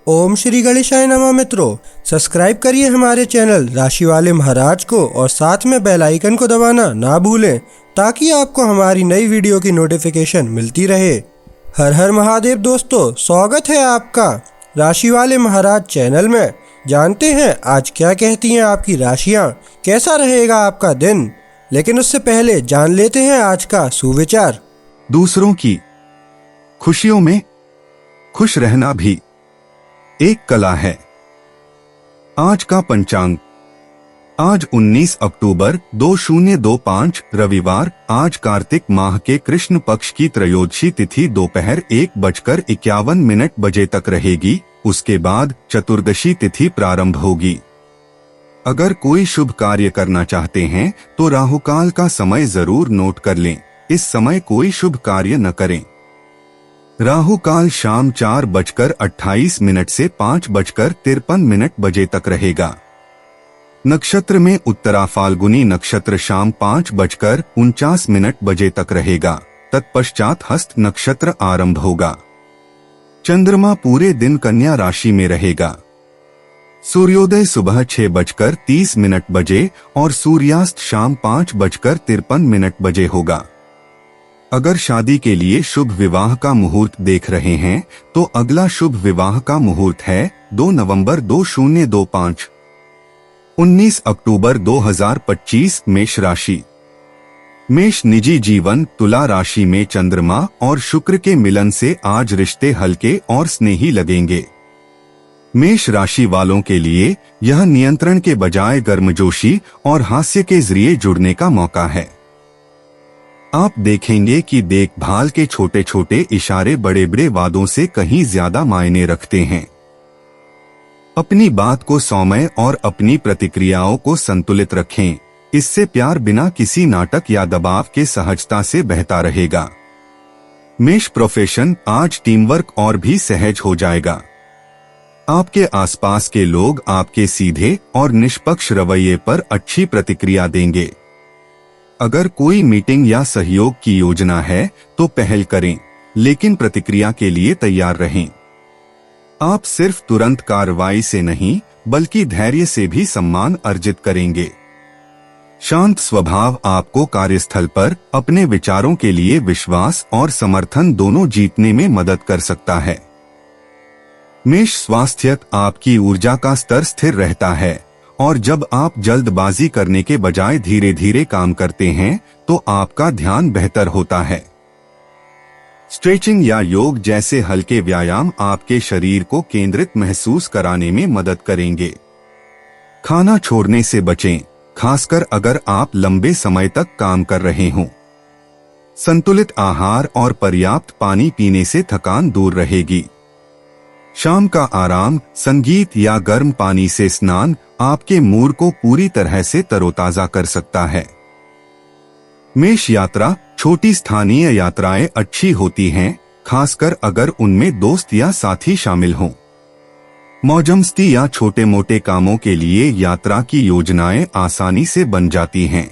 ओम श्री गणेशाय नमः। मित्रों, सब्सक्राइब करिए हमारे चैनल राशि वाले महाराज को और साथ में बेल आइकन को दबाना ना भूलें ताकि आपको हमारी नई वीडियो की नोटिफिकेशन मिलती रहे। हर हर महादेव दोस्तों, स्वागत है आपका राशि वाले महाराज चैनल में। जानते हैं आज क्या कहती हैं आपकी राशियां, कैसा रहेगा आपका दिन। लेकिन उससे पहले जान लेते हैं आज का सुविचार। दूसरों की खुशियों में खुश रहना भी एक कला है। आज का पंचांग, आज 19 अक्टूबर 2025 रविवार। आज कार्तिक माह के कृष्ण पक्ष की त्रयोदशी तिथि दोपहर 1:51 बजे तक रहेगी। उसके बाद चतुर्दशी तिथि प्रारंभ होगी। अगर कोई शुभ कार्य करना चाहते हैं तो राहुकाल का समय जरूर नोट कर लें। इस समय कोई शुभ कार्य न करें। राहु काल शाम 4:28 से 5:53 बजे तक रहेगा। नक्षत्र में उत्तरा फाल्गुनी नक्षत्र शाम 5:49 बजे तक रहेगा। तत्पश्चात हस्त नक्षत्र आरंभ होगा। चंद्रमा पूरे दिन कन्या राशि में रहेगा। सूर्योदय सुबह 6:30 बजे और सूर्यास्त शाम 5:53 बजे होगा। अगर शादी के लिए शुभ विवाह का मुहूर्त देख रहे हैं तो अगला शुभ विवाह का मुहूर्त है 2 नवंबर 2025। 19 अक्टूबर 2025 मेष राशि। मेष निजी जीवन। तुला राशि में चंद्रमा और शुक्र के मिलन से आज रिश्ते हल्के और स्नेही लगेंगे। मेष राशि वालों के लिए यह नियंत्रण के बजाय गर्मजोशी और हास्य के जरिए जुड़ने का मौका है। आप देखेंगे कि देखभाल के छोटे छोटे इशारे बड़े बड़े वादों से कहीं ज्यादा मायने रखते हैं। अपनी बात को सौम्य और अपनी प्रतिक्रियाओं को संतुलित रखें। इससे प्यार बिना किसी नाटक या दबाव के सहजता से बहता रहेगा। मेष प्रोफेशन। आज टीम वर्क और भी सहज हो जाएगा। आपके आसपास के लोग आपके सीधे और निष्पक्ष रवैये पर अच्छी प्रतिक्रिया देंगे। अगर कोई मीटिंग या सहयोग की योजना है तो पहल करें, लेकिन प्रतिक्रिया के लिए तैयार रहें। आप सिर्फ तुरंत कार्रवाई से नहीं बल्कि धैर्य से भी सम्मान अर्जित करेंगे। शांत स्वभाव आपको कार्यस्थल पर अपने विचारों के लिए विश्वास और समर्थन दोनों जीतने में मदद कर सकता है। मेष स्वास्थ्य। आपकी ऊर्जा का स्तर स्थिर रहता है और जब आप जल्दबाजी करने के बजाय धीरे धीरे काम करते हैं तो आपका ध्यान बेहतर होता है। स्ट्रेचिंग या योग जैसे हल्के व्यायाम आपके शरीर को केंद्रित महसूस कराने में मदद करेंगे। खाना छोड़ने से बचें, खासकर अगर आप लंबे समय तक काम कर रहे हों। संतुलित आहार और पर्याप्त पानी पीने से थकान दूर रहेगी। शाम का आराम, संगीत या गर्म पानी से स्नान आपके मूड को पूरी तरह से तरोताजा कर सकता है। मेष यात्रा। छोटी स्थानीय यात्राएं अच्छी होती हैं, खासकर अगर उनमें दोस्त या साथी शामिल हों। मौजमस्ती या छोटे मोटे कामों के लिए यात्रा की योजनाएं आसानी से बन जाती हैं।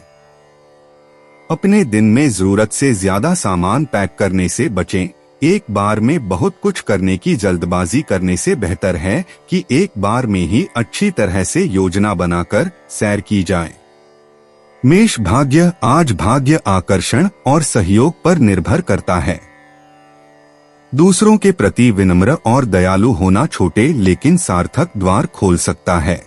अपने दिन में जरूरत से ज्यादा सामान पैक करने से बचें। एक बार में बहुत कुछ करने की जल्दबाजी करने से बेहतर है कि एक बार में ही अच्छी तरह से योजना बनाकर सैर की जाए। मेष भाग्य। आज भाग्य आकर्षण और सहयोग पर निर्भर करता है। दूसरों के प्रति विनम्र और दयालु होना छोटे लेकिन सार्थक द्वार खोल सकता है।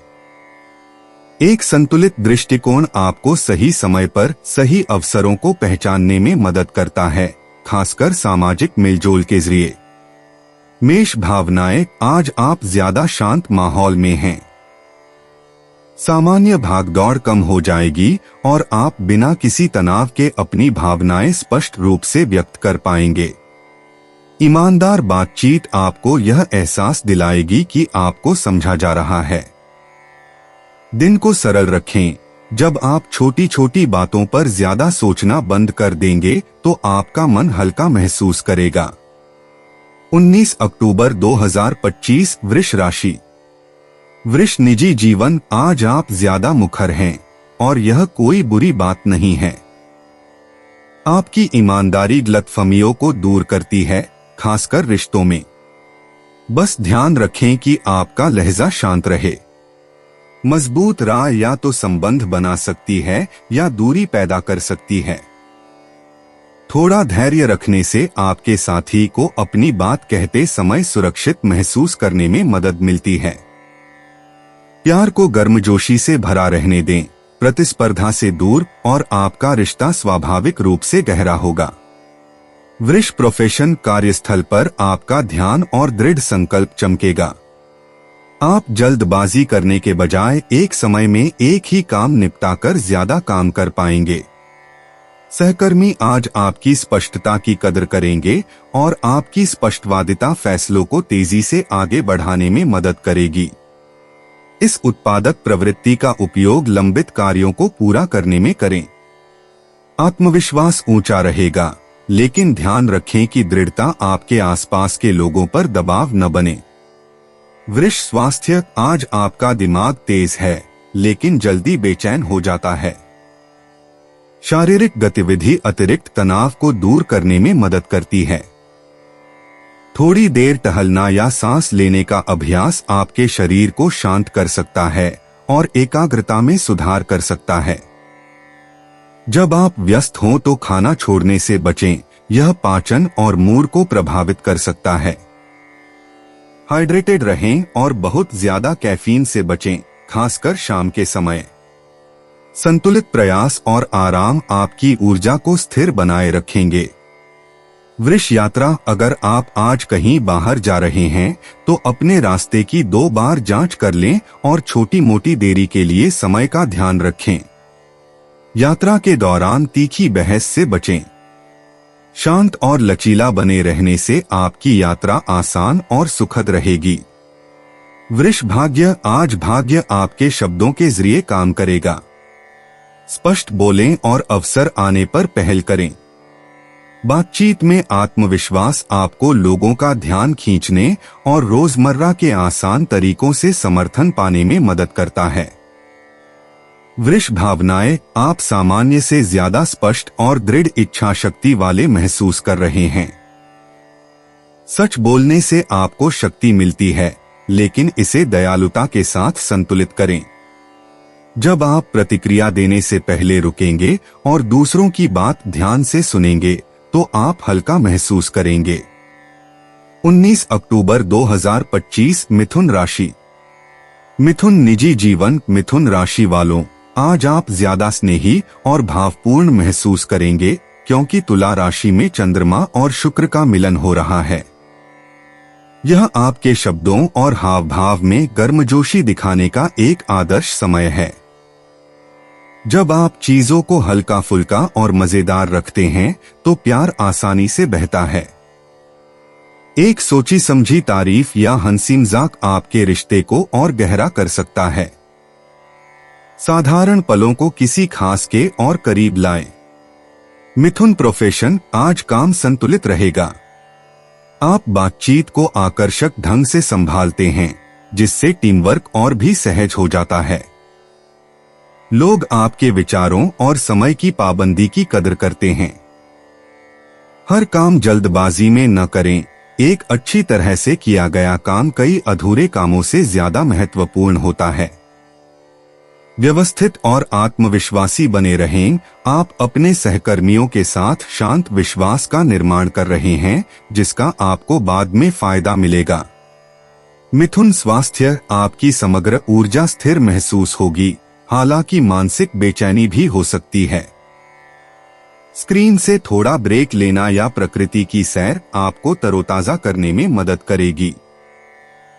एक संतुलित दृष्टिकोण आपको सही समय पर सही अवसरों को पहचानने में मदद करता है, खासकर सामाजिक मेलजोल के जरिए। मेष भावनाएं। आज आप ज्यादा शांत माहौल में हैं। सामान्य भागदौड़ कम हो जाएगी और आप बिना किसी तनाव के अपनी भावनाएं स्पष्ट रूप से व्यक्त कर पाएंगे। ईमानदार बातचीत आपको यह एहसास दिलाएगी कि आपको समझा जा रहा है। दिन को सरल रखें। जब आप छोटी छोटी बातों पर ज्यादा सोचना बंद कर देंगे तो आपका मन हल्का महसूस करेगा। 19 अक्टूबर 2025 वृष राशि। वृष निजी जीवन। आज आप ज्यादा मुखर हैं और यह कोई बुरी बात नहीं है। आपकी ईमानदारी गलतफहमियों को दूर करती है, खासकर रिश्तों में। बस ध्यान रखें कि आपका लहजा शांत रहे। मजबूत राय या तो संबंध बना सकती है या दूरी पैदा कर सकती है। थोड़ा धैर्य रखने से आपके साथी को अपनी बात कहते समय सुरक्षित महसूस करने में मदद मिलती है। प्यार को गर्मजोशी से भरा रहने दें, प्रतिस्पर्धा से दूर और आपका रिश्ता स्वाभाविक रूप से गहरा होगा। वृष प्रोफेशन, कार्यस्थल पर आपका ध्यान और दृढ़ संकल्प चमकेगा। आप जल्दबाजी करने के बजाय एक समय में एक ही काम निपटाकर ज्यादा काम कर पाएंगे। सहकर्मी आज आपकी स्पष्टता की कदर करेंगे और आपकी स्पष्टवादिता फैसलों को तेजी से आगे बढ़ाने में मदद करेगी। इस उत्पादक प्रवृत्ति का उपयोग लंबित कार्यों को पूरा करने में करें। आत्मविश्वास ऊंचा रहेगा, लेकिन ध्यान रखें कि दृढ़ता आपके आसपास के लोगों पर दबाव न बने। वृष स्वास्थ्य, आज आपका दिमाग तेज है लेकिन जल्दी बेचैन हो जाता है। शारीरिक गतिविधि अतिरिक्त तनाव को दूर करने में मदद करती है। थोड़ी देर टहलना या सांस लेने का अभ्यास आपके शरीर को शांत कर सकता है और एकाग्रता में सुधार कर सकता है। जब आप व्यस्त हों तो खाना छोड़ने से बचें, यह पाचन और मूड को प्रभावित कर सकता है। हाइड्रेटेड रहें और बहुत ज्यादा कैफीन से बचें, खासकर शाम के समय। संतुलित प्रयास और आराम आपकी ऊर्जा को स्थिर बनाए रखेंगे। वृष यात्रा, अगर आप आज कहीं बाहर जा रहे हैं तो अपने रास्ते की 2 बार जांच कर लें और छोटी मोटी देरी के लिए समय का ध्यान रखें। यात्रा के दौरान तीखी बहस से बचें। शांत और लचीला बने रहने से आपकी यात्रा आसान और सुखद रहेगी। वृष भाग्य, आज भाग्य आपके शब्दों के जरिए काम करेगा। स्पष्ट बोलें और अवसर आने पर पहल करें। बातचीत में आत्मविश्वास आपको लोगों का ध्यान खींचने और रोजमर्रा के आसान तरीकों से समर्थन पाने में मदद करता है। वृष भावनाएं, आप सामान्य से ज्यादा स्पष्ट और दृढ़ इच्छा शक्ति वाले महसूस कर रहे हैं। सच बोलने से आपको शक्ति मिलती है, लेकिन इसे दयालुता के साथ संतुलित करें। जब आप प्रतिक्रिया देने से पहले रुकेंगे और दूसरों की बात ध्यान से सुनेंगे तो आप हल्का महसूस करेंगे। 19 अक्टूबर 2025, मिथुन राशि। मिथुन निजी जीवन, मिथुन राशि वालों, आज आप ज्यादा स्नेही और भावपूर्ण महसूस करेंगे क्योंकि तुला राशि में चंद्रमा और शुक्र का मिलन हो रहा है। यह आपके शब्दों और हाव भाव में गर्मजोशी दिखाने का एक आदर्श समय है। जब आप चीजों को हल्का फुल्का और मजेदार रखते हैं तो प्यार आसानी से बहता है। एक सोची समझी तारीफ या हंसी मजाक आपके रिश्ते को और गहरा कर सकता है। साधारण पलों को किसी खास के और करीब लाएं। मिथुन प्रोफेशन, आज काम संतुलित रहेगा। आप बातचीत को आकर्षक ढंग से संभालते हैं, जिससे टीम वर्क और भी सहज हो जाता है। लोग आपके विचारों और समय की पाबंदी की कदर करते हैं। हर काम जल्दबाजी में न करें। एक अच्छी तरह से किया गया काम कई अधूरे कामों से ज्यादा महत्वपूर्ण होता है। व्यवस्थित और आत्मविश्वासी बने रहें। आप अपने सहकर्मियों के साथ शांत विश्वास का निर्माण कर रहे हैं, जिसका आपको बाद में फायदा मिलेगा। मिथुन स्वास्थ्य, आपकी समग्र ऊर्जा स्थिर महसूस होगी, हालांकि मानसिक बेचैनी भी हो सकती है। स्क्रीन से थोड़ा ब्रेक लेना या प्रकृति की सैर आपको तरोताजा करने में मदद करेगी।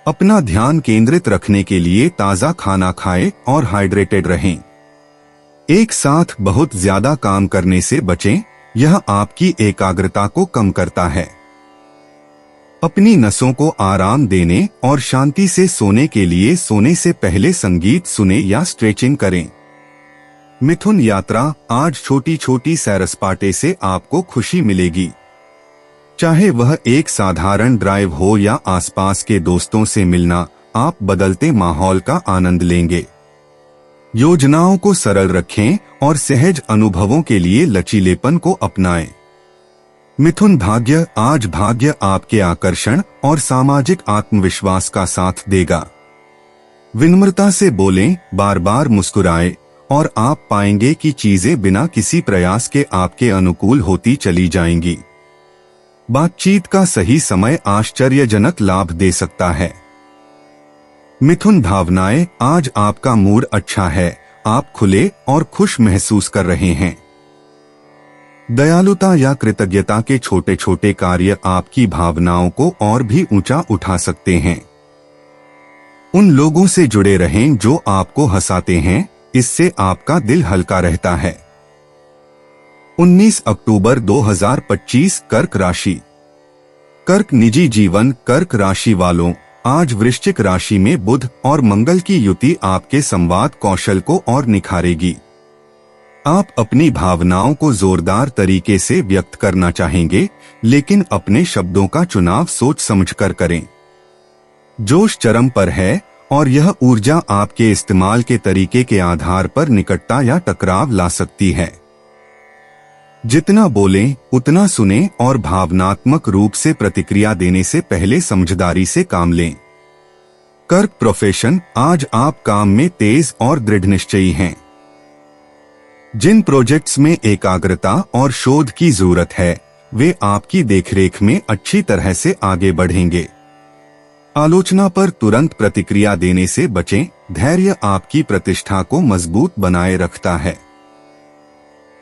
अपना ध्यान केंद्रित रखने के लिए ताजा खाना खाएं और हाइड्रेटेड रहें। एक साथ बहुत ज्यादा काम करने से बचें, यह आपकी एकाग्रता को कम करता है। अपनी नसों को आराम देने और शांति से सोने के लिए सोने से पहले संगीत सुने या स्ट्रेचिंग करें। मिथुन यात्रा, आज छोटी छोटी सैर सपाटे से आपको खुशी मिलेगी। चाहे वह एक साधारण ड्राइव हो या आसपास के दोस्तों से मिलना, आप बदलते माहौल का आनंद लेंगे। योजनाओं को सरल रखें और सहज अनुभवों के लिए लचीलेपन को अपनाएं। मिथुन भाग्य, आज भाग्य आपके आकर्षण और सामाजिक आत्मविश्वास का साथ देगा। विनम्रता से बोलें, बार बार मुस्कुराएं और आप पाएंगे कि चीजें बिना किसी प्रयास के आपके अनुकूल होती चली जाएंगी। बातचीत का सही समय आश्चर्यजनक लाभ दे सकता है। मिथुन भावनाएं, आज आपका मूड अच्छा है, आप खुले और खुश महसूस कर रहे हैं। दयालुता या कृतज्ञता के छोटे छोटे कार्य आपकी भावनाओं को और भी ऊंचा उठा सकते हैं। उन लोगों से जुड़े रहें जो आपको हंसाते हैं, इससे आपका दिल हल्का रहता है। 19 अक्टूबर 2025 कर्क राशि। कर्क निजी जीवन। कर्क राशि वालों, आज वृश्चिक राशि में बुध और मंगल की युति आपके संवाद कौशल को और निखारेगी। आप अपनी भावनाओं को जोरदार तरीके से व्यक्त करना चाहेंगे, लेकिन अपने शब्दों का चुनाव सोच समझकर करें। जोश चरम पर है और यह ऊर्जा आपके इस्तेमाल के तरीके के आधार पर निकटता या टकराव ला सकती है। जितना बोलें उतना सुनें और भावनात्मक रूप से प्रतिक्रिया देने से पहले समझदारी से काम लें। कर्क प्रोफेशन, आज आप काम में तेज और दृढ़ निश्चयी हैं। जिन प्रोजेक्ट्स में एकाग्रता और शोध की जरूरत है, वे आपकी देखरेख में अच्छी तरह से आगे बढ़ेंगे। आलोचना पर तुरंत प्रतिक्रिया देने से बचें, धैर्य आपकी प्रतिष्ठा को मजबूत बनाए रखता है।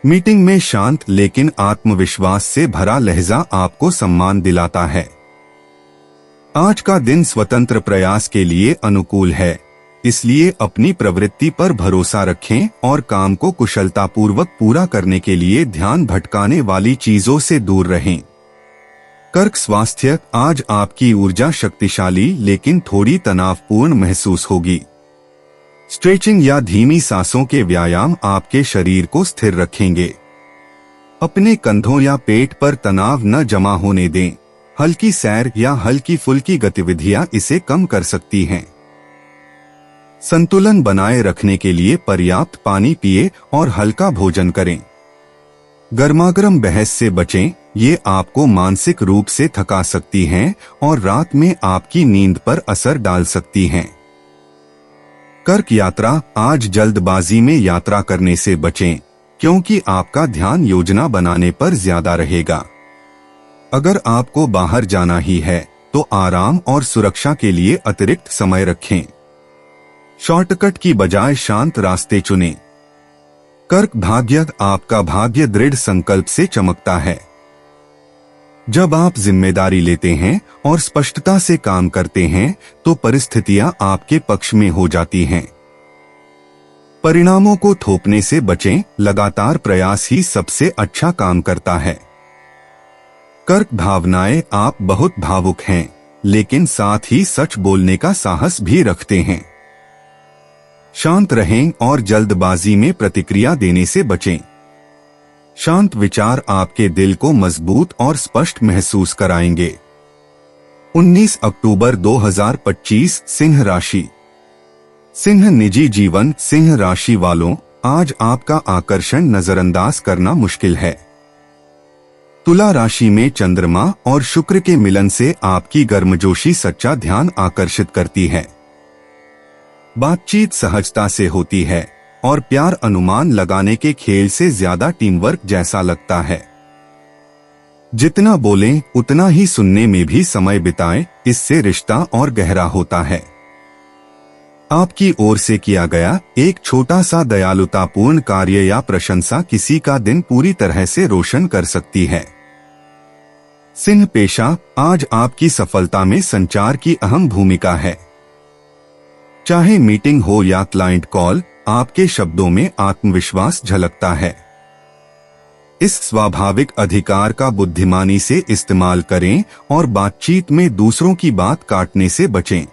मीटिंग में शांत लेकिन आत्मविश्वास से भरा लहजा आपको सम्मान दिलाता है। आज का दिन स्वतंत्र प्रयास के लिए अनुकूल है, इसलिए अपनी प्रवृत्ति पर भरोसा रखें और काम को कुशलतापूर्वक पूरा करने के लिए ध्यान भटकाने वाली चीजों से दूर रहें। कर्क स्वास्थ्य, आज आपकी ऊर्जा शक्तिशाली लेकिन थोड़ी तनावपूर्ण महसूस होगी। स्ट्रेचिंग या धीमी सांसों के व्यायाम आपके शरीर को स्थिर रखेंगे। अपने कंधों या पेट पर तनाव न जमा होने दें। हल्की सैर या हल्की फुल्की गतिविधियां इसे कम कर सकती हैं। संतुलन बनाए रखने के लिए पर्याप्त पानी पिए और हल्का भोजन करें। गर्मागर्म बहस से बचें, ये आपको मानसिक रूप से थका सकती हैं और रात में आपकी नींद पर असर डाल सकती हैं। कर्क यात्रा, आज जल्दबाजी में यात्रा करने से बचें, क्योंकि आपका ध्यान योजना बनाने पर ज्यादा रहेगा। अगर आपको बाहर जाना ही है तो आराम और सुरक्षा के लिए अतिरिक्त समय रखें। शॉर्टकट की बजाय शांत रास्ते चुनें। कर्क भाग्य, आपका भाग्य दृढ़ संकल्प से चमकता है। जब आप जिम्मेदारी लेते हैं और स्पष्टता से काम करते हैं तो परिस्थितियां आपके पक्ष में हो जाती हैं। परिणामों को थोपने से बचें, लगातार प्रयास ही सबसे अच्छा काम करता है। कर्क भावनाएं, आप बहुत भावुक हैं, लेकिन साथ ही सच बोलने का साहस भी रखते हैं। शांत रहें और जल्दबाजी में प्रतिक्रिया देने से बचें। शांत विचार आपके दिल को मजबूत और स्पष्ट महसूस कराएंगे। 19 अक्टूबर 2025 सिंह राशि। सिंह निजी जीवन। सिंह राशि वालों, आज आपका आकर्षण नजरअंदाज करना मुश्किल है। तुला राशि में चंद्रमा और शुक्र के मिलन से आपकी गर्मजोशी सच्चा ध्यान आकर्षित करती है। बातचीत सहजता से होती है और प्यार अनुमान लगाने के खेल से ज्यादा टीम वर्क जैसा लगता है। जितना बोलें उतना ही सुनने में भी समय बिताएं, इससे रिश्ता और गहरा होता है। आपकी ओर से किया गया एक छोटा सा दयालुतापूर्ण कार्य या प्रशंसा किसी का दिन पूरी तरह से रोशन कर सकती है। सिंह पेशा, आज आपकी सफलता में संचार की अहम भूमिका है। चाहे मीटिंग हो या क्लाइंट कॉल, आपके शब्दों में आत्मविश्वास झलकता है। इस स्वाभाविक अधिकार का बुद्धिमानी से इस्तेमाल करें और बातचीत में दूसरों की बात काटने से बचें।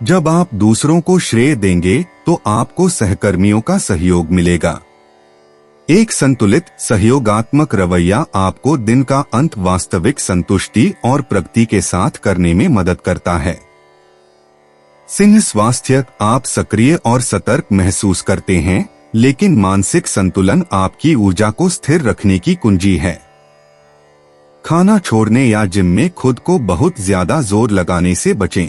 जब आप दूसरों को श्रेय देंगे तो आपको सहकर्मियों का सहयोग मिलेगा। एक संतुलित सहयोगात्मक रवैया आपको दिन का अंत वास्तविक संतुष्टि और प्रगति के साथ करने में मदद करता है। सिंह स्वास्थ्य, आप सक्रिय और सतर्क महसूस करते हैं, लेकिन मानसिक संतुलन आपकी ऊर्जा को स्थिर रखने की कुंजी है। खाना छोड़ने या जिम में खुद को बहुत ज्यादा जोर लगाने से बचें।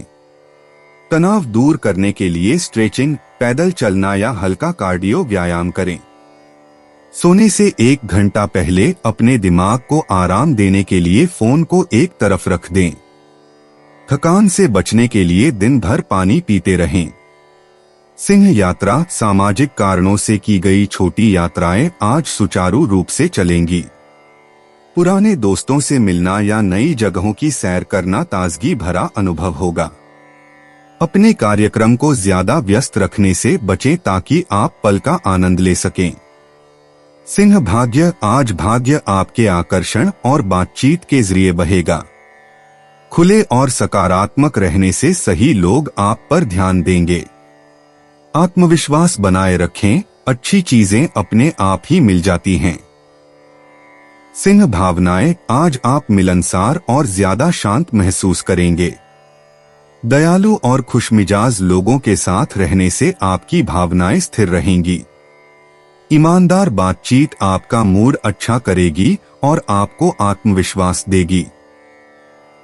तनाव दूर करने के लिए स्ट्रेचिंग, पैदल चलना या हल्का कार्डियो व्यायाम करें। सोने से 1 घंटा पहले अपने दिमाग को आराम देने के लिए फोन को एक तरफ रख दें। थकान से बचने के लिए दिन भर पानी पीते रहें। सिंह यात्रा, सामाजिक कारणों से की गई छोटी यात्राएं आज सुचारू रूप से चलेंगी। पुराने दोस्तों से मिलना या नई जगहों की सैर करना ताजगी भरा अनुभव होगा। अपने कार्यक्रम को ज्यादा व्यस्त रखने से बचें ताकि आप पल का आनंद ले सकें। सिंह भाग्य, आज भाग्य आपके आकर्षण और बातचीत के जरिए बहेगा। खुले और सकारात्मक रहने से सही लोग आप पर ध्यान देंगे। आत्मविश्वास बनाए रखें, अच्छी चीजें अपने आप ही मिल जाती हैं। सिंह भावनाएं, आज आप मिलनसार और ज्यादा शांत महसूस करेंगे। दयालु और खुशमिजाज लोगों के साथ रहने से आपकी भावनाएं स्थिर रहेंगी। ईमानदार बातचीत आपका मूड अच्छा करेगी और आपको आत्मविश्वास देगी।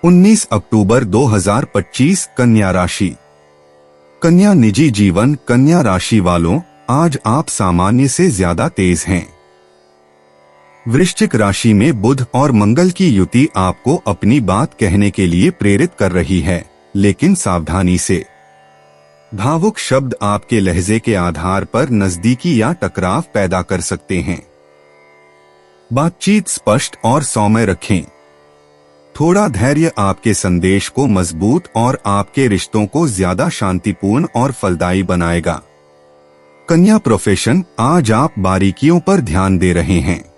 19 अक्टूबर 2025 कन्या राशि। कन्या निजी जीवन, कन्या राशि वालों, आज आप सामान्य से ज्यादा तेज हैं। वृश्चिक राशि में बुध और मंगल की युति आपको अपनी बात कहने के लिए प्रेरित कर रही है, लेकिन सावधानी से। भावुक शब्द आपके लहजे के आधार पर नजदीकी या टकराव पैदा कर सकते हैं। बातचीत स्पष्ट और सौम्य रखें। थोड़ा धैर्य आपके संदेश को मजबूत और आपके रिश्तों को ज्यादा शांतिपूर्ण और फलदायी बनाएगा। कन्या प्रोफेशन, आज आप बारीकियों पर ध्यान दे रहे हैं।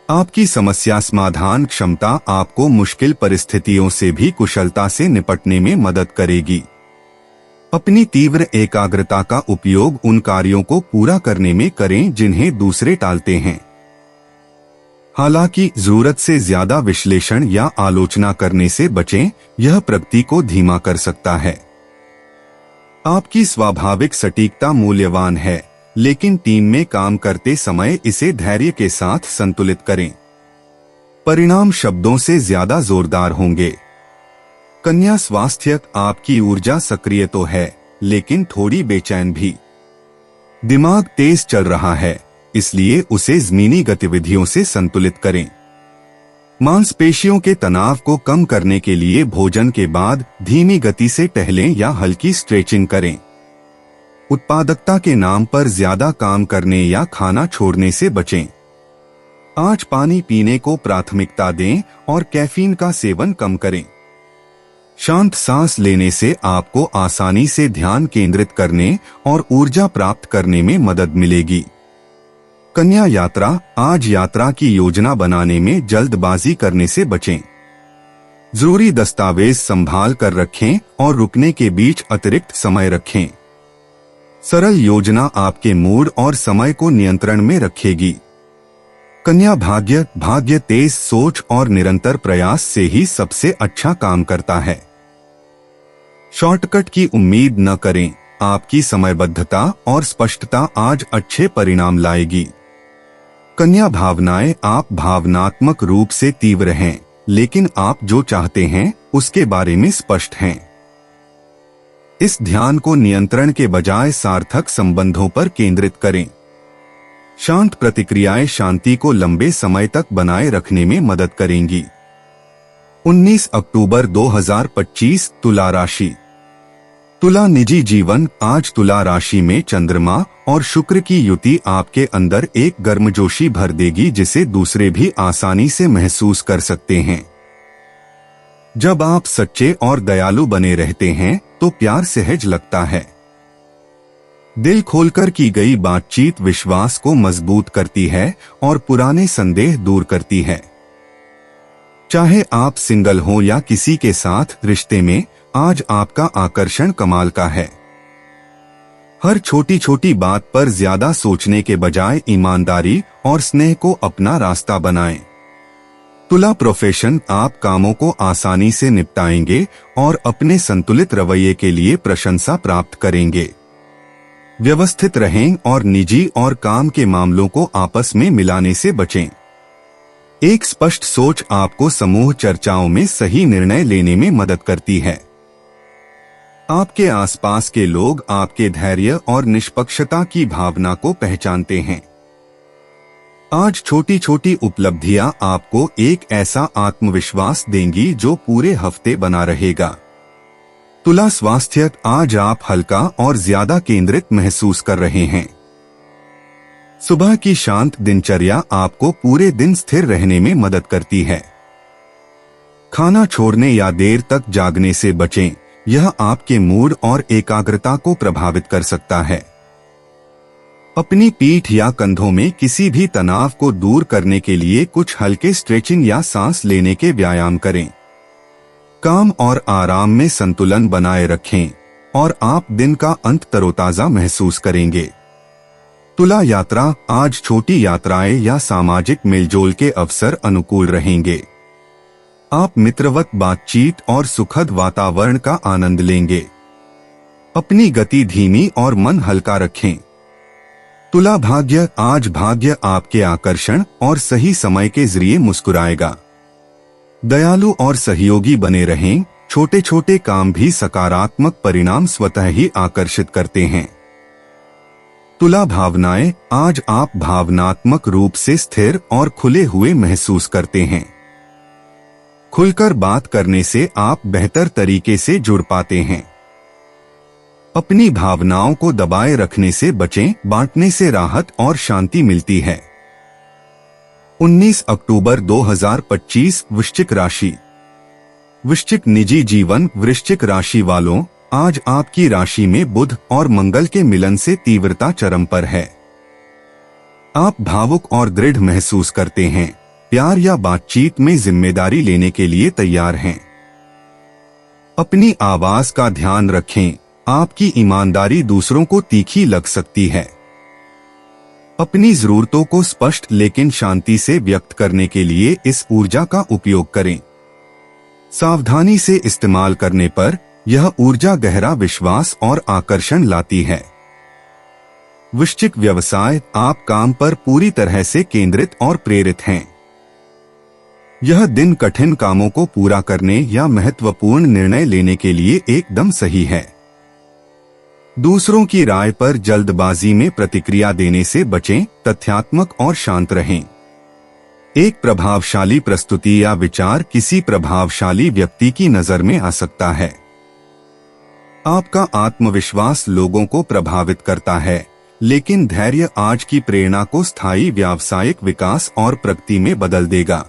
आपकी समस्या समाधान क्षमता आपको मुश्किल परिस्थितियों से भी कुशलता से निपटने में मदद करेगी। अपनी तीव्र एकाग्रता का उपयोग उन कार्यों को पूरा करने में करें जिन्हें दूसरे टालते हैं। हालांकि जरूरत से ज्यादा विश्लेषण या आलोचना करने से बचें, यह प्रगति को धीमा कर सकता है। आपकी स्वाभाविक सटीकता मूल्यवान है, लेकिन टीम में काम करते समय इसे धैर्य के साथ संतुलित करें। परिणाम शब्दों से ज्यादा जोरदार होंगे। कन्या स्वास्थ्य, आपकी ऊर्जा सक्रिय तो है, लेकिन थोड़ी बेचैन भी। दिमाग तेज चल रहा है, इसलिए उसे जमीनी गतिविधियों से संतुलित करें। मांसपेशियों के तनाव को कम करने के लिए भोजन के बाद धीमी गति से टहलें या हल्की स्ट्रेचिंग करें। उत्पादकता के नाम पर ज्यादा काम करने या खाना छोड़ने से बचें। आज पानी पीने को प्राथमिकता दें और कैफीन का सेवन कम करें। शांत सांस लेने से आपको आसानी से ध्यान केंद्रित करने और ऊर्जा प्राप्त करने में मदद मिलेगी। कन्या यात्रा, आज यात्रा की योजना बनाने में जल्दबाजी करने से बचें। जरूरी दस्तावेज संभाल कर रखें और रुकने के बीच अतिरिक्त समय रखें। सरल योजना आपके मूड और समय को नियंत्रण में रखेगी। कन्या भाग्य, भाग्य तेज सोच और निरंतर प्रयास से ही सबसे अच्छा काम करता है। शॉर्टकट की उम्मीद न करें, आपकी समयबद्धता और स्पष्टता आज अच्छे परिणाम लाएगी। कन्या भावनाएं, आप भावनात्मक रूप से तीव्र हैं, लेकिन आप जो चाहते हैं उसके बारे में स्पष्ट हैं। इस ध्यान को नियंत्रण के बजाय सार्थक संबंधों पर केंद्रित करें। शांत प्रतिक्रियाएं शांति को लंबे समय तक बनाए रखने में मदद करेंगी। 19 अक्टूबर 2025 तुला राशि। तुला निजी जीवन, आज तुला राशि में चंद्रमा और शुक्र की युति आपके अंदर एक गर्मजोशी भर देगी जिसे दूसरे भी आसानी से महसूस कर सकते हैं। जब आप सच्चे और दयालु बने रहते हैं तो प्यार सहज लगता है। दिल खोलकर की गई बातचीत विश्वास को मजबूत करती है और पुराने संदेह दूर करती है। चाहे आप सिंगल हो या किसी के साथ रिश्ते में, आज आपका आकर्षण कमाल का है। हर छोटी छोटी बात पर ज्यादा सोचने के बजाय ईमानदारी और स्नेह को अपना रास्ता बनाएं। तुला प्रोफेशन, आप कामों को आसानी से निपटाएंगे और अपने संतुलित रवैये के लिए प्रशंसा प्राप्त करेंगे। व्यवस्थित रहें और निजी और काम के मामलों को आपस में मिलाने से बचें। एक स्पष्ट सोच आपको समूह चर्चाओं में सही निर्णय लेने में मदद करती है। आपके आसपास के लोग आपके धैर्य और निष्पक्षता की भावना को पहचानते हैं। आज छोटी छोटी उपलब्धियां आपको एक ऐसा आत्मविश्वास देंगी जो पूरे हफ्ते बना रहेगा। तुला स्वास्थ्य, आज आप हल्का और ज्यादा केंद्रित महसूस कर रहे हैं। सुबह की शांत दिनचर्या आपको पूरे दिन स्थिर रहने में मदद करती है। खाना छोड़ने या देर तक जागने से बचें, यह आपके मूड और एकाग्रता को प्रभावित कर सकता है। अपनी पीठ या कंधों में किसी भी तनाव को दूर करने के लिए कुछ हल्के स्ट्रेचिंग या सांस लेने के व्यायाम करें। काम और आराम में संतुलन बनाए रखें और आप दिन का अंत तरोताजा महसूस करेंगे। तुला यात्रा, आज छोटी यात्राएं या सामाजिक मिलजोल के अवसर अनुकूल रहेंगे। आप मित्रवत बातचीत और सुखद वातावरण का आनंद लेंगे। अपनी गति धीमी और मन हल्का रखें। तुला भाग्य, आज भाग्य आपके आकर्षण और सही समय के जरिए मुस्कुराएगा। दयालु और सहयोगी बने रहें, छोटे छोटे काम भी सकारात्मक परिणाम स्वतः ही आकर्षित करते हैं। तुला भावनाएं, आज आप भावनात्मक रूप से स्थिर और खुले हुए महसूस करते हैं। खुलकर बात करने से आप बेहतर तरीके से जुड़ पाते हैं। अपनी भावनाओं को दबाए रखने से बचें, बांटने से राहत और शांति मिलती है। 19 अक्टूबर 2025, वृश्चिक राशि। वृश्चिक निजी जीवन, वृश्चिक राशि वालों, आज आपकी राशि में बुध और मंगल के मिलन से तीव्रता चरम पर है। आप भावुक और दृढ़ महसूस करते हैं। प्यार या बातचीत में जिम्मेदारी लेने के लिए तैयार हैं। अपनी आवाज का ध्यान रखें, आपकी ईमानदारी दूसरों को तीखी लग सकती है। अपनी जरूरतों को स्पष्ट लेकिन शांति से व्यक्त करने के लिए इस ऊर्जा का उपयोग करें। सावधानी से इस्तेमाल करने पर यह ऊर्जा गहरा विश्वास और आकर्षण लाती है। वृश्चिक व्यवसाय, आप काम पर पूरी तरह से केंद्रित और प्रेरित हैं। यह दिन कठिन कामों को पूरा करने या महत्वपूर्ण निर्णय लेने के लिए एकदम सही है। दूसरों की राय पर जल्दबाजी में प्रतिक्रिया देने से बचें, तथ्यात्मक और शांत रहें। एक प्रभावशाली प्रस्तुति या विचार किसी प्रभावशाली व्यक्ति की नजर में आ सकता है। आपका आत्मविश्वास लोगों को प्रभावित करता है, लेकिन धैर्य आज की प्रेरणा को स्थायी व्यावसायिक विकास और प्रगति में बदल देगा।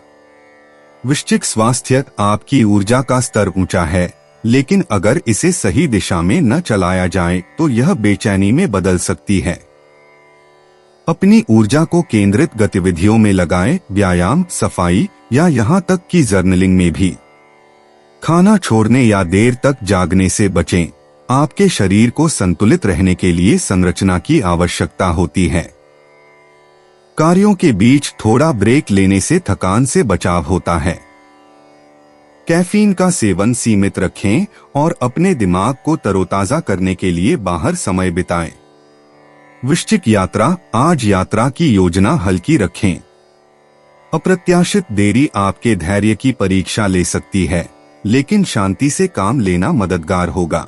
वृश्चिक स्वास्थ्य, आपकी ऊर्जा का स्तर ऊंचा है, लेकिन अगर इसे सही दिशा में न चलाया जाए तो यह बेचैनी में बदल सकती है। अपनी ऊर्जा को केंद्रित गतिविधियों में लगाएं, व्यायाम, सफाई या यहाँ तक कि जर्नलिंग में भी। खाना छोड़ने या देर तक जागने से बचें। आपके शरीर को संतुलित रहने के लिए संरचना की आवश्यकता होती है। कार्यों के बीच थोड़ा ब्रेक लेने से थकान से बचाव होता है। कैफीन का सेवन सीमित रखें और अपने दिमाग को तरोताजा करने के लिए बाहर समय बिताएं। वृश्चिक यात्रा, आज यात्रा की योजना हल्की रखें। अप्रत्याशित देरी आपके धैर्य की परीक्षा ले सकती है, लेकिन शांति से काम लेना मददगार होगा।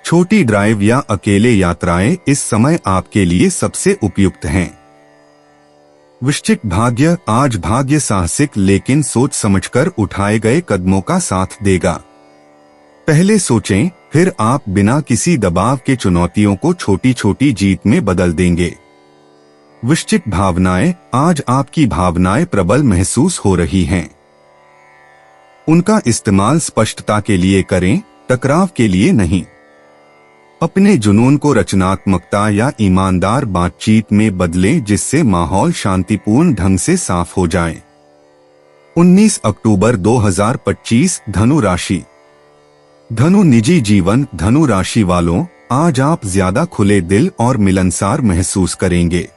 छोटी ड्राइव या अकेले यात्राएं इस समय आपके लिए सबसे उपयुक्त हैं। वृश्चिक भाग्य, आज भाग्य साहसिक लेकिन सोच समझकर उठाए गए कदमों का साथ देगा। पहले सोचें, फिर आप बिना किसी दबाव के चुनौतियों को छोटी छोटी जीत में बदल देंगे। वृश्चिक भावनाएं, आज आपकी भावनाएं प्रबल महसूस हो रही हैं। उनका इस्तेमाल स्पष्टता के लिए करें, टकराव के लिए नहीं। अपने जुनून को रचनात्मकता या ईमानदार बातचीत में बदलें, जिससे माहौल शांतिपूर्ण ढंग से साफ हो जाए। 19 अक्टूबर 2025, धनु राशि। धनु निजी जीवन, धनु राशि वालों, आज आप ज्यादा खुले दिल और मिलनसार महसूस करेंगे।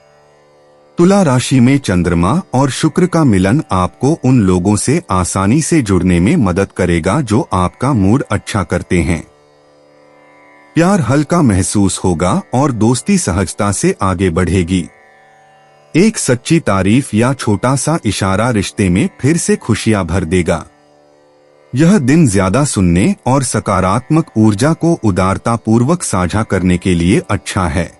तुला राशि में चंद्रमा और शुक्र का मिलन आपको उन लोगों से आसानी से जुड़ने में मदद करेगा जो आपका मूड अच्छा करते हैं। प्यार हल्का महसूस होगा और दोस्ती सहजता से आगे बढ़ेगी। एक सच्ची तारीफ या छोटा सा इशारा रिश्ते में फिर से खुशियां भर देगा। यह दिन ज्यादा सुनने और सकारात्मक ऊर्जा को उदारता पूर्वक साझा करने के लिए अच्छा है।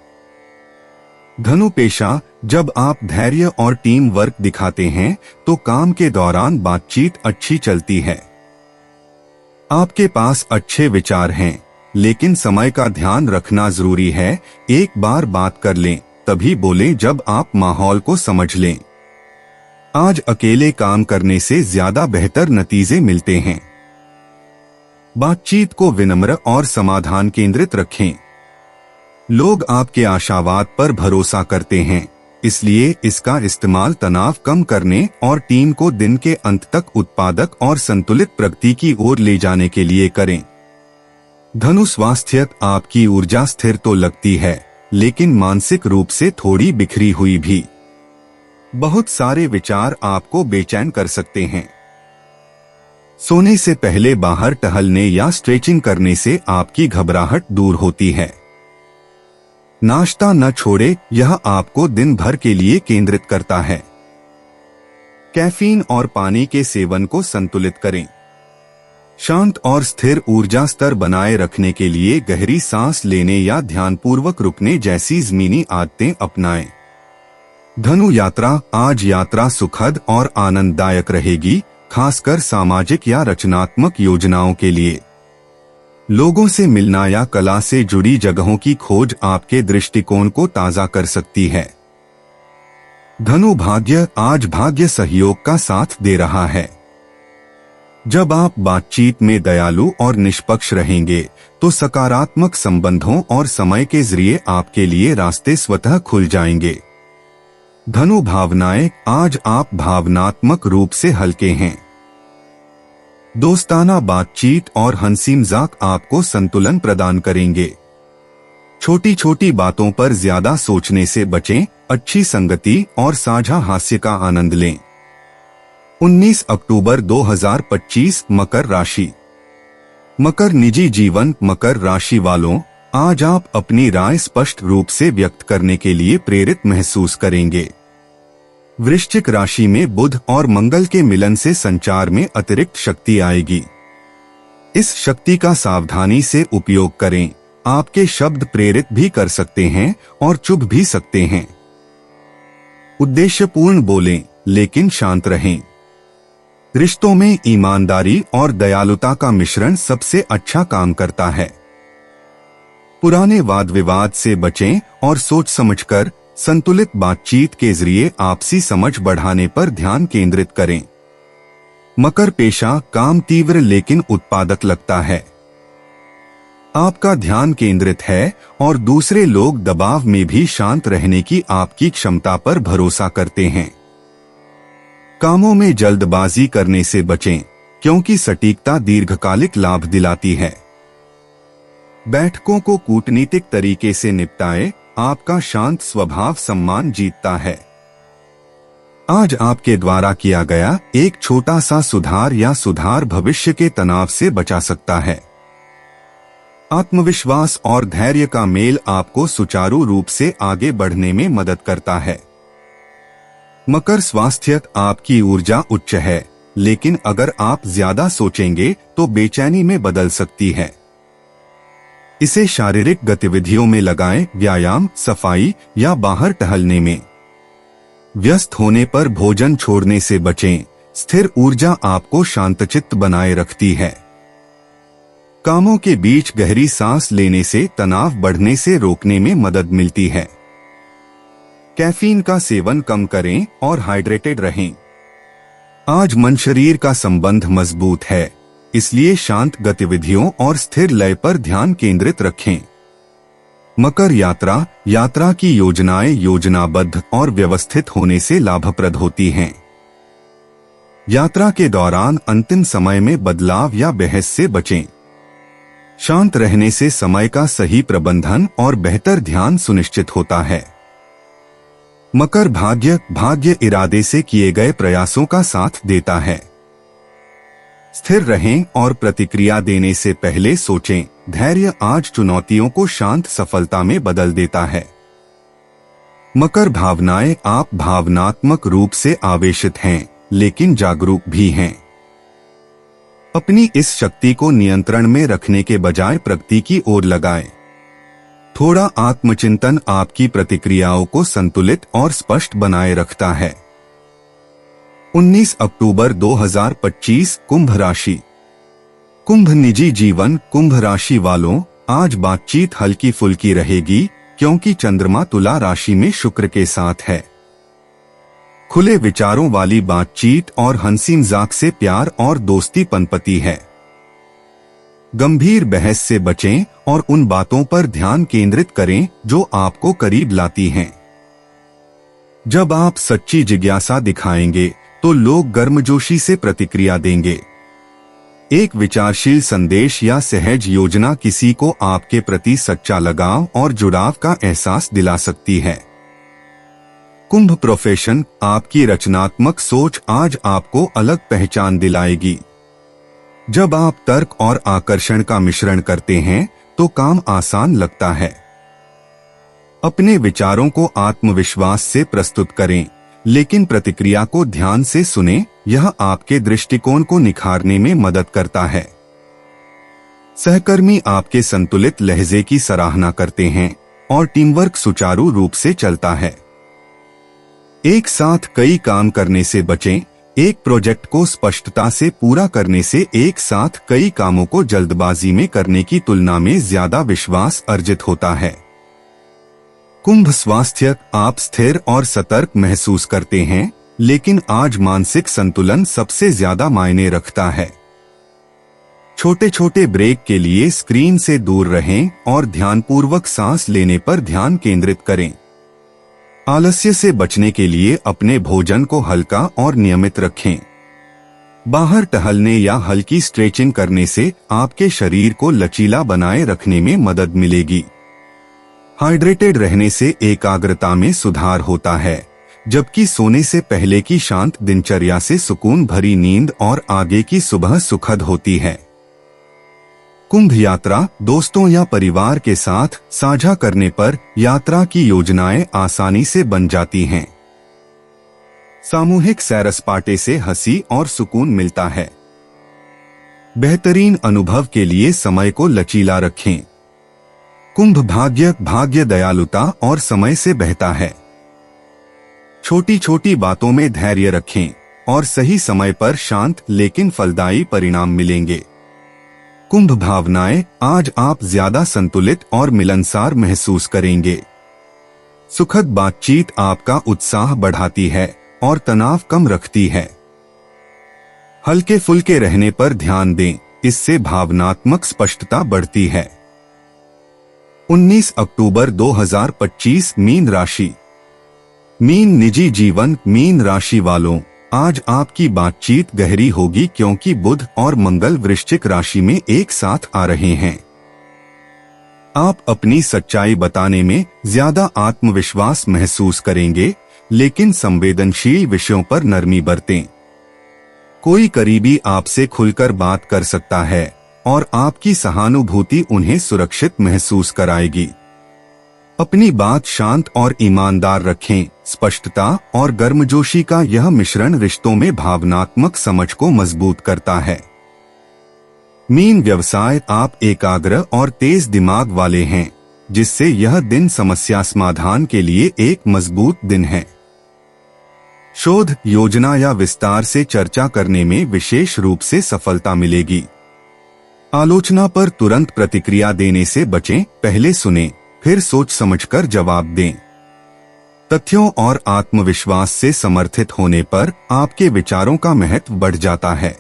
धनु पेशा, जब आप धैर्य और टीम वर्क दिखाते हैं तो काम के दौरान बातचीत अच्छी चलती है। आपके पास अच्छे विचार हैं, लेकिन समय का ध्यान रखना जरूरी है। एक बार बात कर लें, तभी बोलें जब आप माहौल को समझ लें। आज अकेले काम करने से ज्यादा बेहतर नतीजे मिलते हैं। बातचीत को विनम्र और समाधान केंद्रित रखें। लोग आपके आशावाद पर भरोसा करते हैं, इसलिए इसका इस्तेमाल तनाव कम करने और टीम को दिन के अंत तक उत्पादक और संतुलित प्रगति की ओर ले जाने के लिए करें। धनु स्वास्थ्य, आपकी ऊर्जा स्थिर तो लगती है, लेकिन मानसिक रूप से थोड़ी बिखरी हुई भी। बहुत सारे विचार आपको बेचैन कर सकते हैं। सोने से पहले बाहर टहलने या स्ट्रेचिंग करने से आपकी घबराहट दूर होती है। नाश्ता न छोड़े, यह आपको दिन भर के लिए केंद्रित करता है। कैफीन और पानी के सेवन को संतुलित करें। शांत और स्थिर ऊर्जा स्तर बनाए रखने के लिए गहरी सांस लेने या ध्यानपूर्वक रुकने जैसी ज़मीनी आदतें अपनाएं। धनु यात्रा, आज यात्रा सुखद और आनंददायक रहेगी, खासकर सामाजिक या रचनात्मक योजनाओं के लिए। लोगों से मिलना या कला से जुड़ी जगहों की खोज आपके दृष्टिकोण को ताज़ा कर सकती है। धनु भाग्य, आज भाग्य सहयोग का साथ दे रहा है। जब आप बातचीत में दयालु और निष्पक्ष रहेंगे तो सकारात्मक संबंधों और समय के जरिए आपके लिए रास्ते स्वतः खुल जाएंगे। धनु भावनाएं, आज आप भावनात्मक रूप से हल्के हैं। दोस्ताना बातचीत और हंसी मजाक आपको संतुलन प्रदान करेंगे। छोटी छोटी बातों पर ज्यादा सोचने से बचें, अच्छी संगति और साझा हास्य का आनंद लें। 19 अक्टूबर 2025, मकर राशि। मकर निजी जीवन, मकर राशि वालों, आज आप अपनी राय स्पष्ट रूप से व्यक्त करने के लिए प्रेरित महसूस करेंगे। वृश्चिक राशि में बुध और मंगल के मिलन से संचार में अतिरिक्त शक्ति आएगी। इस शक्ति का सावधानी से उपयोग करें। आपके शब्द प्रेरित भी कर सकते हैं और चुभ भी सकते हैं। उद्देश्यपूर्ण बोलें, लेकिन शांत रहें। रिश्तों में ईमानदारी और दयालुता का मिश्रण सबसे अच्छा काम करता है। पुराने वाद विवाद से बचें और सोच समझकर संतुलित बातचीत के जरिए आपसी समझ बढ़ाने पर ध्यान केंद्रित करें। मकर पेशा, काम तीव्र लेकिन उत्पादक लगता है। आपका ध्यान केंद्रित है और दूसरे लोग दबाव में भी शांत रहने की आपकी क्षमता पर भरोसा करते हैं। कामों में जल्दबाजी करने से बचें, क्योंकि सटीकता दीर्घकालिक लाभ दिलाती है। बैठकों को कूटनीतिक तरीके से निपटाएं, आपका शांत स्वभाव सम्मान जीतता है। आज आपके द्वारा किया गया एक छोटा सा सुधार भविष्य के तनाव से बचा सकता है। आत्मविश्वास और धैर्य का मेल आपको सुचारू रूप से आगे बढ़ने में मदद करता है। मकर स्वास्थ्य, आपकी ऊर्जा उच्च है, लेकिन अगर आप ज्यादा सोचेंगे तो बेचैनी में बदल सकती है। इसे शारीरिक गतिविधियों में लगाएं, व्यायाम, सफाई या बाहर टहलने में। व्यस्त होने पर भोजन छोड़ने से बचें। स्थिर ऊर्जा आपको शांतचित्त बनाए रखती है। कामों के बीच गहरी सांस लेने से तनाव बढ़ने से रोकने में मदद मिलती है। कैफीन का सेवन कम करें और हाइड्रेटेड रहें। आज मन शरीर का संबंध मजबूत है, इसलिए शांत गतिविधियों और स्थिर लय पर ध्यान केंद्रित रखें। मकर यात्रा की योजनाएं योजनाबद्ध और व्यवस्थित होने से लाभप्रद होती हैं। यात्रा के दौरान अंतिम समय में बदलाव या बहस से बचें। शांत रहने से समय का सही प्रबंधन और बेहतर ध्यान सुनिश्चित होता है। मकर भाग्य इरादे से किए गए प्रयासों का साथ देता है। स्थिर रहें और प्रतिक्रिया देने से पहले सोचें। धैर्य आज चुनौतियों को शांत सफलता में बदल देता है। मकर भावनाएं, आप भावनात्मक रूप से आवेशित हैं, लेकिन जागरूक भी हैं। अपनी इस शक्ति को नियंत्रण में रखने के बजाय प्रगति की ओर लगाएं। थोड़ा आत्मचिंतन आपकी प्रतिक्रियाओं को संतुलित और स्पष्ट बनाए रखता है। 19 अक्टूबर 2025 कुंभ राशि। कुंभ निजी जीवन। कुंभ राशि वालों, आज बातचीत हल्की फुल्की रहेगी क्योंकि चंद्रमा तुला राशि में शुक्र के साथ है। खुले विचारों वाली बातचीत और हंसी मजाक से प्यार और दोस्ती पनपती है। गंभीर बहस से बचें और उन बातों पर ध्यान केंद्रित करें जो आपको करीब लाती हैं। जब आप सच्ची जिज्ञासा दिखाएंगे तो लोग गर्मजोशी से प्रतिक्रिया देंगे। एक विचारशील संदेश या सहज योजना किसी को आपके प्रति सच्चा लगाव और जुड़ाव का एहसास दिला सकती है। कुंभ प्रोफेशन। आपकी रचनात्मक सोच आज आपको अलग पहचान दिलाएगी। जब आप तर्क और आकर्षण का मिश्रण करते हैं तो काम आसान लगता है। अपने विचारों को आत्मविश्वास से प्रस्तुत करें, लेकिन प्रतिक्रिया को ध्यान से सुनें। यह आपके दृष्टिकोण को निखारने में मदद करता है। सहकर्मी आपके संतुलित लहजे की सराहना करते हैं और टीमवर्क सुचारू रूप से चलता है। एक साथ कई काम करने से बचें। एक प्रोजेक्ट को स्पष्टता से पूरा करने से एक साथ कई कामों को जल्दबाजी में करने की तुलना में ज्यादा विश्वास अर्जित होता है। कुंभ स्वास्थ्य। आप स्थिर और सतर्क महसूस करते हैं, लेकिन आज मानसिक संतुलन सबसे ज्यादा मायने रखता है। छोटे छोटे ब्रेक के लिए स्क्रीन से दूर रहें और ध्यानपूर्वक सांस लेने पर ध्यान केंद्रित करें। आलस्य से बचने के लिए अपने भोजन को हल्का और नियमित रखें। बाहर टहलने या हल्की स्ट्रेचिंग करने से आपके शरीर को लचीला बनाए रखने में मदद मिलेगी। हाइड्रेटेड रहने से एकाग्रता में सुधार होता है, जबकि सोने से पहले की शांत दिनचर्या से सुकून भरी नींद और आगे की सुबह सुखद होती है। कुंभ यात्रा। दोस्तों या परिवार के साथ साझा करने पर यात्रा की योजनाएं आसानी से बन जाती हैं। सामूहिक सैर सपाटे से हंसी और सुकून मिलता है। बेहतरीन अनुभव के लिए समय को लचीला रखें। कुंभ भाग्य दयालुता और समय से बहता है। छोटी छोटी बातों में धैर्य रखें और सही समय पर शांत लेकिन फलदायी परिणाम मिलेंगे। कुंभ भावनाएं। आज आप ज्यादा संतुलित और मिलनसार महसूस करेंगे। सुखद बातचीत आपका उत्साह बढ़ाती है और तनाव कम रखती है। हल्के फुल्के रहने पर ध्यान दें, इससे भावनात्मक स्पष्टता बढ़ती है। 19 अक्टूबर 2025 मीन राशि। मीन निजी जीवन। मीन राशि वालों, आज आपकी बातचीत गहरी होगी क्योंकि बुध और मंगल वृश्चिक राशि में एक साथ आ रहे हैं। आप अपनी सच्चाई बताने में ज्यादा आत्मविश्वास महसूस करेंगे, लेकिन संवेदनशील विषयों पर नरमी बरतें। कोई करीबी आपसे खुलकर बात कर सकता है और आपकी सहानुभूति उन्हें सुरक्षित महसूस कराएगी। अपनी बात शांत और ईमानदार रखें। स्पष्टता और गर्मजोशी का यह मिश्रण रिश्तों में भावनात्मक समझ को मजबूत करता है। मीन व्यवसाय। आप एकाग्र और तेज दिमाग वाले हैं, जिससे यह दिन समस्या समाधान के लिए एक मजबूत दिन है। शोध, योजना या विस्तार से चर्चा करने में विशेष रूप से सफलता मिलेगी। आलोचना पर तुरंत प्रतिक्रिया देने से बचें। पहले सुनें, फिर सोच समझकर जवाब दें। तथ्यों और आत्मविश्वास से समर्थित होने पर आपके विचारों का महत्व बढ़ जाता है।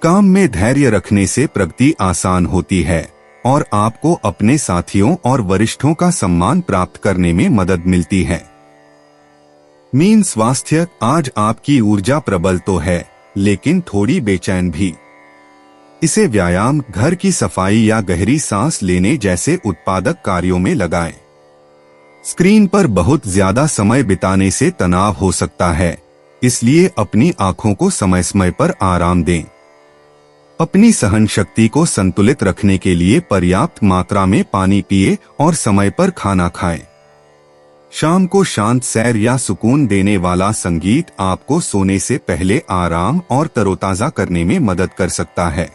काम में धैर्य रखने से प्रगति आसान होती है और आपको अपने साथियों और वरिष्ठों का सम्मान प्राप्त करने में मदद मिलती है। मीन स्वास्थ्य। आज आपकी ऊर्जा प्रबल तो है, लेकिन थोड़ी बेचैन भी। इसे व्यायाम, घर की सफाई या गहरी सांस लेने जैसे उत्पादक कार्यों में लगाएं। स्क्रीन पर बहुत ज्यादा समय बिताने से तनाव हो सकता है, इसलिए अपनी आंखों को समय समय पर आराम दें। अपनी सहन शक्ति को संतुलित रखने के लिए पर्याप्त मात्रा में पानी पिए और समय पर खाना खाएं। शाम को शांत सैर या सुकून देने वाला संगीत आपको सोने से पहले आराम और तरोताजा करने में मदद कर सकता है।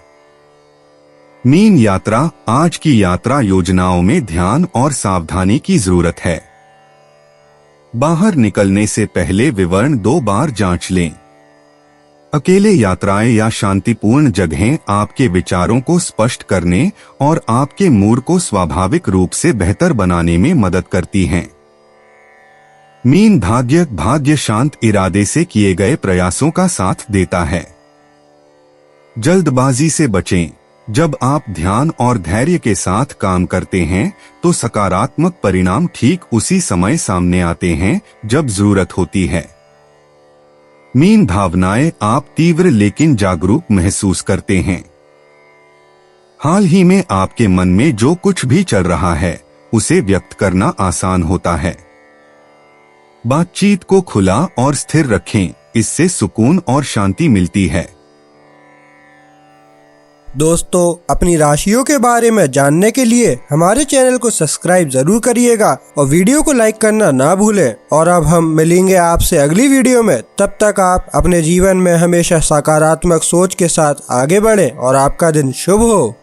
मीन यात्रा। आज की यात्रा योजनाओं में ध्यान और सावधानी की जरूरत है। बाहर निकलने से पहले विवरण 2 बार जांच लें। अकेले यात्राएं या शांतिपूर्ण जगहें आपके विचारों को स्पष्ट करने और आपके मूड को स्वाभाविक रूप से बेहतर बनाने में मदद करती हैं। मीन भाग्य शांत इरादे से किए गए प्रयासों का साथ देता है। जल्दबाजी से बचें। जब आप ध्यान और धैर्य के साथ काम करते हैं तो सकारात्मक परिणाम ठीक उसी समय सामने आते हैं जब जरूरत होती है। मीन भावनाएं। आप तीव्र लेकिन जागरूक महसूस करते हैं। हाल ही में आपके मन में जो कुछ भी चल रहा है उसे व्यक्त करना आसान होता है। बातचीत को खुला और स्थिर रखें, इससे सुकून और शांति मिलती है। दोस्तों, अपनी राशियों के बारे में जानने के लिए हमारे चैनल को सब्सक्राइब जरूर करिएगा और वीडियो को लाइक करना ना भूलें। और अब हम मिलेंगे आपसे अगली वीडियो में। तब तक आप अपने जीवन में हमेशा सकारात्मक सोच के साथ आगे बढ़ें और आपका दिन शुभ हो।